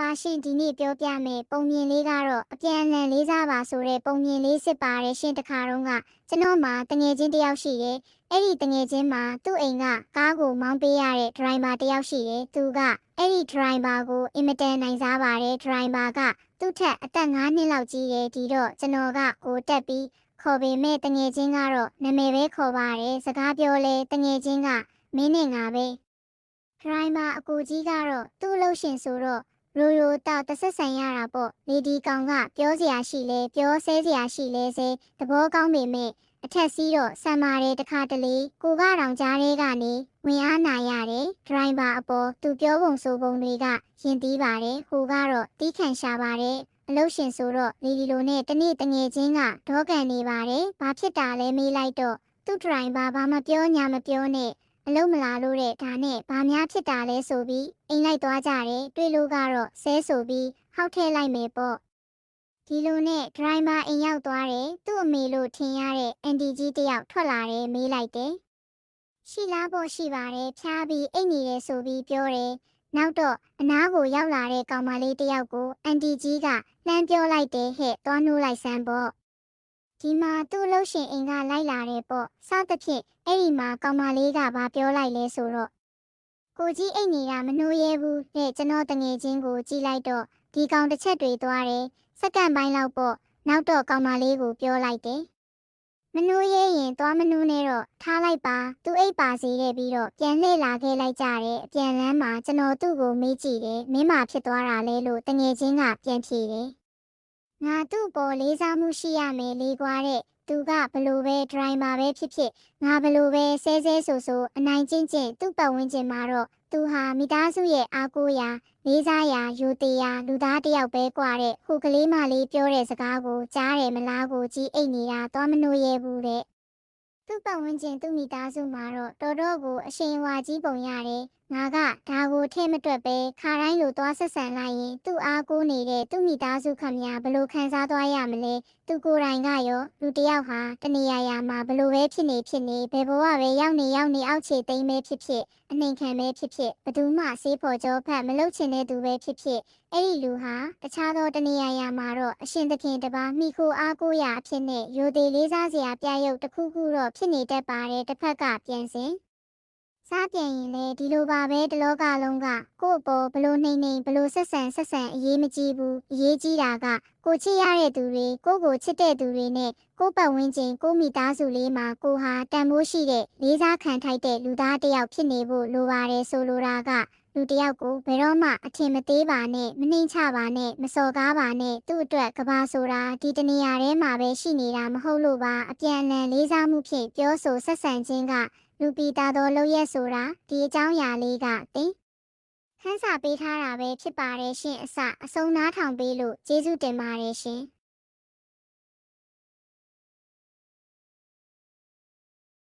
ပါရှင်ဒီနေ့ပြောပြမယ်ပုံမြင်လေးကတော့အပြန်အလှန်လေးစားပါဆိုတဲ့ပုံမြင်လေးစစ်ပါတယ်ရှင်တခါတော့ကကျွန်တော်မှာတငယ်ချင်းတယောက်ရှိတယ်အဲ့ဒီတငယ်ချင်းမှာသူ့အိမ်ကကားကိုမောင်းပေးရတဲ့ဒရိုင်ဘာတယောက်ရှိတယ်သူကအဲ့ဒီဒရိုင်ဘာကိုအင်မတန်နိုင်စားပါတယ်ဒရိုင်ဘာကသူ့ထက်အသက်9နှစ်လောက်ကြီးတယ်ဒီတော့ကျွန်တော်ကကိုတက်ပြီးခေါ်ပေမဲ့တငယ်ချင်းကတော့နာမည်ပဲခေါ်ပါတယ်စကားပြောလဲတငယ်ချင်းကမင်းနဲ့ငါပဲဒရိုင်ဘာအကူကြီးကတော့သူ့အလုပ်ရှင်ဆိုတော့ရိုတောက်တဆက်ဆန်ရတာပေါ့လေဒီကောင်ကပြောစရာရှိလဲပြောဆဲစရာရှိလဲဆဲသဘောကောင်းပေမဲ့အထက်စီးတော့ဆံမာတယ်တခါတလေကိုကတောင်ကြားထဲကနေဝင်အားနာရတယ်ဒရိုင်ဘာအပေါ်သူပြောပုံဆိုပုံတွေကရင်သီးပါတယ်ဟိုကတော့တီးခန့်ရှာပါတယ်အလုပ်ရှင်ဆိုတော့လေဒီလိုနဲ့တနေ့တငယ်ချင်းကဒေါကန်နေပါတယ်ဘာဖြစ်တာလဲမေးလိုက်တော့သူ့ဒရိုင်ဘာဘာမပြောညာမပြောနဲ့အလုံးမလာလို့တဲ့ဒါနဲ့ဘာများဖြစ်တာလဲဆိုပြီးအိမ်လိုက်သွားကြတယ်တွေ့လို့ကတော့ဆဲဆိုပြီးဟောက်ထဲလိုက်မယ်ပေါ့ဒီလိုနဲ့ဒရိုင်ဘာအိမ်ရောက်သွားတယ်သူ့အမေလို့ထင်ရတဲ့အန်တီကြီးတယောက်ထွက်လာတယ်မေးလိုက်တယ်ရှိလားပေါ့ရှိပါတယ်ဖျားပြီးအိတ်နေတယ်ဆိုပြီးပြောတယ်နောက်တော့အနားကိုရောက်လာတဲ့ကောင်မလေးတယောက်ကိုအန်တီကြီးကလှမ်းပြောလိုက်တယ်ဟဲ့သွားနှိုးလိုက်စမ်းပေါ့ဒီမှာသူ့လှုပ်ရှင်အိမ်ကလိုက်လာတယ်ပေါ့စသဖြင့်အဲ့ဒီမှာကောင်မလေးကဘာပြောလိုက်လဲဆိုတော့ကိုကြီးအိတ်နေတာမနှိုးရဲဘူးတဲ့ကျွန်တော်တငယ်ချင်းကိုကြည့်လိုက်တော့ဒီကောင်တစ်ချက်တွေသွားတယ်စက္ကန့်ပိုင်းလောက်ပေါ့နောက်တော့ကောင်မလေးကိုပြောလိုက်တယ်မနှိုးရဲရင်သွားမနှိုးနဲ့တော့ထားလိုက်ပါသူအိတ်ပါစေတဲ့ပြီးတော့ပြန်လှည့်လာခဲ့လိုက်ကြတယ်အပြန်လမ်းမှာကျွန်တော်သူ့ကိုမေးကြည့်တယ်မင်းမဖြစ်သွားတာလဲလို့တငယ်ချင်းကပြန်ဖြေတယ်ငါသူ့ပေါ်လေးစားမှုရှိရမယ်လေကွာတဲ့သူကဘလို့ပဲဒရိုင်ဘာပဲဖြစ်ဖြစ်ငါဘလို့ပဲဆဲဆိုအနိုင်ကျင့်သူ့ပတ်ဝန်းကျင်မှာတော့သူဟာမိသားစုရဲ့အားကိုးရာလေးစားရာယူသေးရာလူသားတယောက်ပဲกว่าတဲ့ဟိုကလေးမလေးပြောတဲ့စကားကိုကြားတယ်မလားကိုကြီးအိတ်နေတာသွားမနှိုးရဲဘူးတဲ့သူ့ပတ်ဝန်းကျင်သူ့မိသားစုမှာတော့တော်တော်ကိုအရှိန်ဝါကြီးပုံရတယ်ငါကဒါကိုထဲမတွက်ပဲခါတိုင်းလိုသွားဆက်ဆံလိုက်ရင်သူ့အားကိုးနေတဲ့သူ့မိသားစုခမညာဘလို့ခံစားသွားရမလဲသူကိုယ်တိုင်ကရောလူတယောက်ဟာတနေရာမှာဘလို့ပဲဖြစ်နေဘယ်ဘဝပဲရောက်နေအောက်ခြေသိမ်းပဲဖြစ်အနှိမ်ခံပဲဖြစ်ဘသူမှဆေးဖို့ကြောဖတ်မလုပ်ချင်တဲ့သူပဲဖြစ်အဲ့ဒီလူဟာတခြားသောတနေရာမှာတော့အရှင်သခင်တပါမိခိုအားကိုးရာအဖြစ်နဲ့ရိုသေလေးစားစရာပြရုပ်တစ်ခုခုတော့ဖြစ်နေတတ်ပါတယ်တစ်ဖက်ကပြန်စဉ်စားပြန်ရင်လေဒီလိုပါပဲတလောကလုံးကကို့အပေါ်ဘလို့နှိမ်ဘလို့ဆက်ဆံအရေးမကြီးဘူးအရေးကြီးတာကကိုချစ်ရတဲ့သူတွေကိုကိုချစ်တဲ့သူတွေနဲ့ကိုပတ်ဝန်းကျင်ကိုမိသားစုလေးမှာကိုဟာတန်ဖိုးရှိတဲ့လေးစားခံထိုက်တဲ့လူသားတစ်ယောက်ဖြစ်နေဖို့လိုပါတယ်ဆိုလိုတာကလူတစ်ယောက်ကိုဘယ်တော့မှအထင်မသေးပါနဲ့မနှိမ်ချပါနဲ့မစော်ကားပါနဲ့သူ့အတွက်ကဘာဆိုတာဒီတနေရာထဲမှာပဲရှိနေတာမဟုတ်လို့ပါအပြန်အလှန်လေးစားမှုဖြင့်ပြောဆိုဆက်ဆံခြင်းကလူပီတာတော်လုပ်ရက်ဆိုတာဒီအကြောင်းအရာလေးကတင်ခန်းစာပေးထားတာပဲဖြစ်ပါတယ်ရှင်အဆုံးနားထောင်ပေးလို့ကျေးဇူးတင်ပါတယ်ရှင်